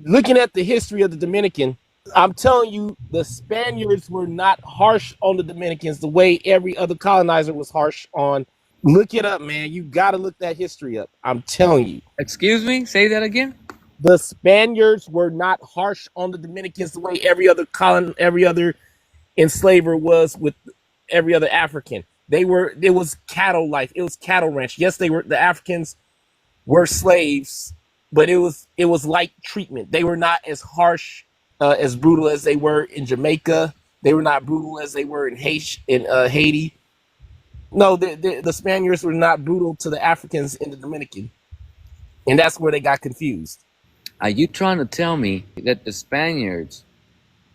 looking at the history of the Dominican, I'm telling you, the Spaniards were not harsh on the Dominicans the way every other colonizer was harsh on. Look it up, man. You got to look that history up. I'm telling you. Excuse me, say that again. The Spaniards were not harsh on the Dominicans the way every other enslaver was with every other African. They were, it was cattle life. It was cattle ranch. Yes, they were, the Africans were slaves, but it was light treatment. They were not as harsh, as brutal as they were in Jamaica. They were not brutal as they were in Haiti. No, the Spaniards were not brutal to the Africans in the Dominican, and that's where they got confused. Are you trying to tell me that the Spaniards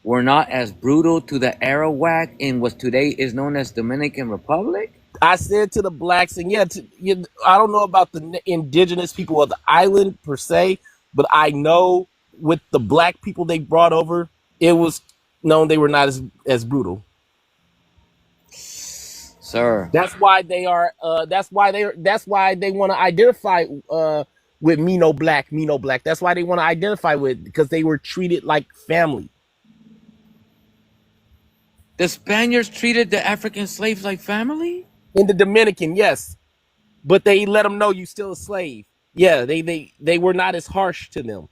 were not as brutal to the Arawak in what today is known as Dominican Republic? I said to the blacks, and yeah, I don't know about the indigenous people of the island per se, but I know with the black people they brought over, it was known they were not as brutal. Sir, That's why they are. That's why they want to identify with me no black, me no black. That's why they want to identify with, because they were treated like family. the Spaniards treated the African slaves like family? In the Dominican, yes, but they let them know you still a slave. Yeah, they were not as harsh to them.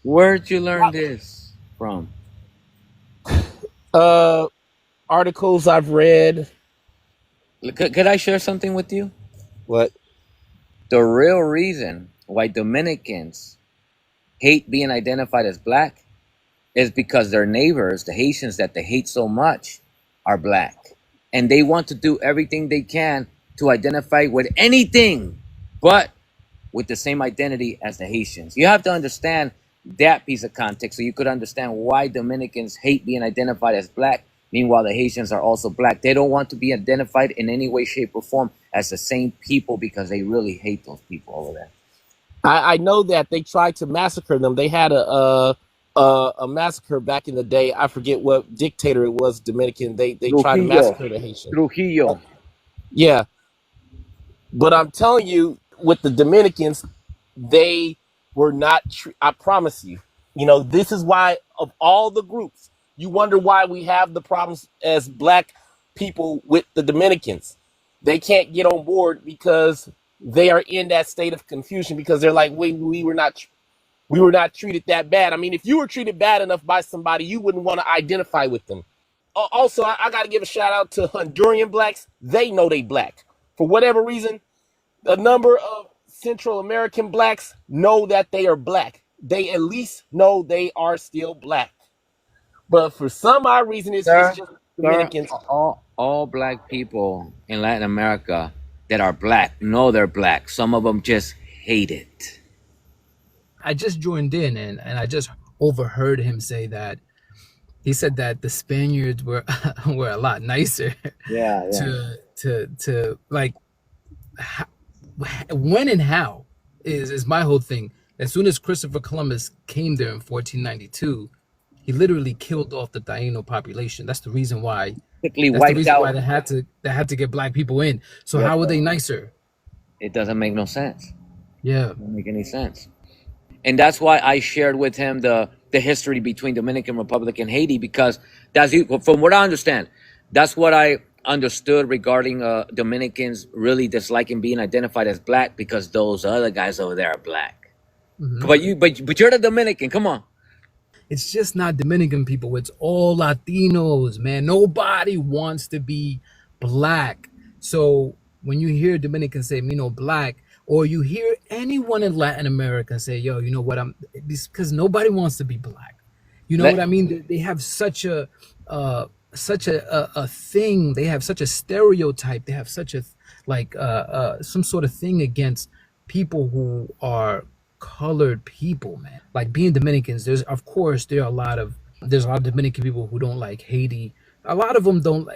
Where'd you learn this from? Uh, Articles I've read. Could I share something with you? What? The real reason why Dominicans hate being identified as black is because their neighbors, the Haitians that they hate so much, are black. And they want to do everything they can to identify with anything but with the same identity as the Haitians. You have to understand that piece of context so you could understand why Dominicans hate being identified as black. Meanwhile, the Haitians are also black. They don't want to be identified in any way, shape, or form as the same people because they really hate those people over there. I know that they tried to massacre them. They had a massacre back in the day. I forget what dictator it was. Dominican. They tried to Trujillo. massacre the Haitian. Trujillo. Yeah, but I'm telling you, with the Dominicans, they were not. I promise you. You know, this is why of all the groups, you wonder why we have the problems as black people with the Dominicans. They can't get on board because they are in that state of confusion, because they're like, we were not treated that bad. I mean, if you were treated bad enough by somebody, you wouldn't want to identify with them. Also, I got to give a shout out to Honduran blacks. They know they black. For whatever reason, a number of Central American blacks know that they are black. They at least know they are still black. But for some odd reason, it's Sir, just sir, Dominicans. all black people in Latin America that are black know they're black. Some of them just hate it. I just joined in and I just overheard him say that he said that the Spaniards were were a lot nicer Yeah, yeah. to like how, when and how is my whole thing. As soon as Christopher Columbus came there in 1492, he literally killed off the Taino population. That's the reason why. Quickly That's the wiped reason why out. they had to get black people in. So Yes, how were sir. they nicer? It doesn't make no sense. Yeah. Doesn't make any sense. And that's why I shared with him the history between Dominican Republic and Haiti, because from what I understand, that's what I understood regarding Dominicans really disliking being identified as black because those other guys over there are black. Mhm. But you're the Dominican. Come on. It's just not Dominican people. It's all Latinos, man. Nobody wants to be black. So when you hear Dominicans say, black, or you hear anyone in Latin America say, yo, you know what, it's because nobody wants to be black. You know what I Let, mean? They have such a thing. They have such a stereotype. They have such a some sort of thing against people who are colored people, man. Like being Dominicans, there's a lot of Dominican people who don't like Haiti. A lot of them don't.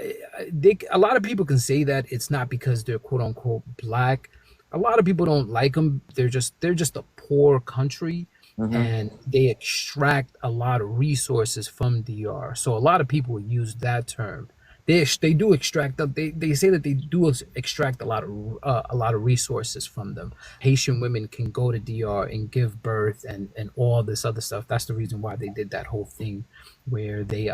A lot of people can say that it's not because they're quote unquote black. A lot of people don't like them. They're just a poor country, Mhm. and they extract a lot of resources from DR. So a lot of people use that term. they do extract they say that they do extract a lot of resources from them. Haitian women can go to DR and give birth and all this other stuff. That's the reason why they did that whole thing where they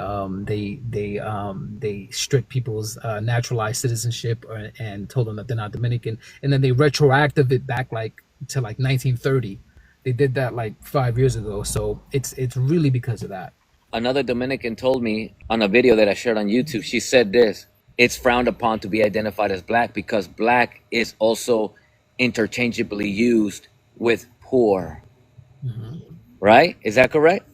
stripped people's naturalized citizenship and told them that they're not Dominican, and then they retroactive it back like to like 1930. They did that like 5 years ago, so it's really because of that. Another Dominican told me on a video that I shared on YouTube, she said this: it's frowned upon to be identified as black because black is also interchangeably used with poor. Right? Is that correct?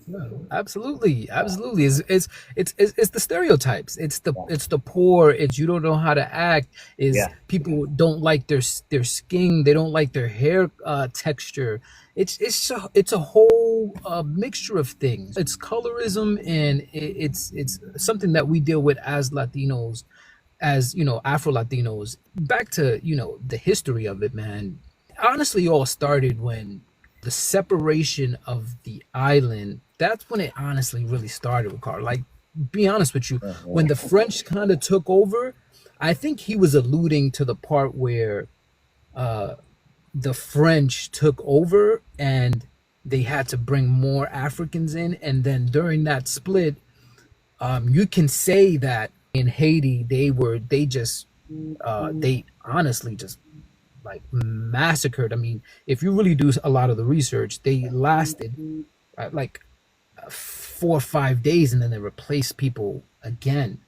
Absolutely, absolutely. It's the stereotypes. It's the poor. It's you don't know how to act. Is Yeah. people don't like their skin. They don't like their hair texture. It's a whole mixture of things. It's colorism, and it's something that we deal with as Latinos, as Afro Latinos. Back to the history of it, man. Honestly, all started when the separation of the island. That's when it honestly really started with Carl. Like, be honest with you, when the French kind of took over, I think he was alluding to the part where the French took over and they had to bring more Africans in, and then during that split, you can say that in Haiti they honestly just like massacred. I mean, if you really do a lot of the research, they lasted like 4 or 5 days, and then they replaced people again.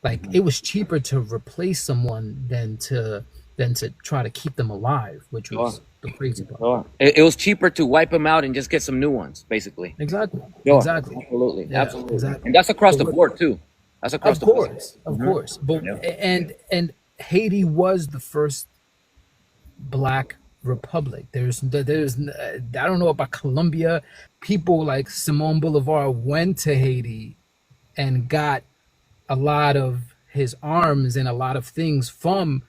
Like it was cheaper to replace someone than to try to keep them alive, which Sure. was the crazy part. Sure. It was cheaper to wipe them out and just get some new ones, basically. Exactly. Sure. Exactly. Absolutely. Yeah. Absolutely. Exactly. And that's across But the board too. That's across of the board. course, of course. But Yeah. and Haiti was the first black republic. I don't know about Colombia. People like Simon Bolivar went to Haiti and got a lot of his arms and a lot of things from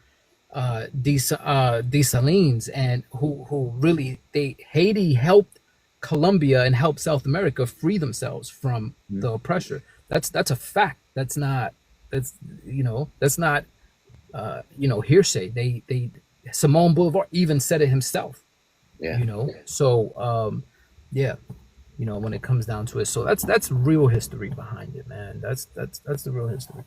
Dessalines, and who really they Haiti helped Colombia and helped South America free themselves from the oppressor. That's a fact. That's not hearsay. They Simon Bolivar even said it himself. Yeah. So yeah, when it comes down to it, so that's real history behind it, man. That's the real history.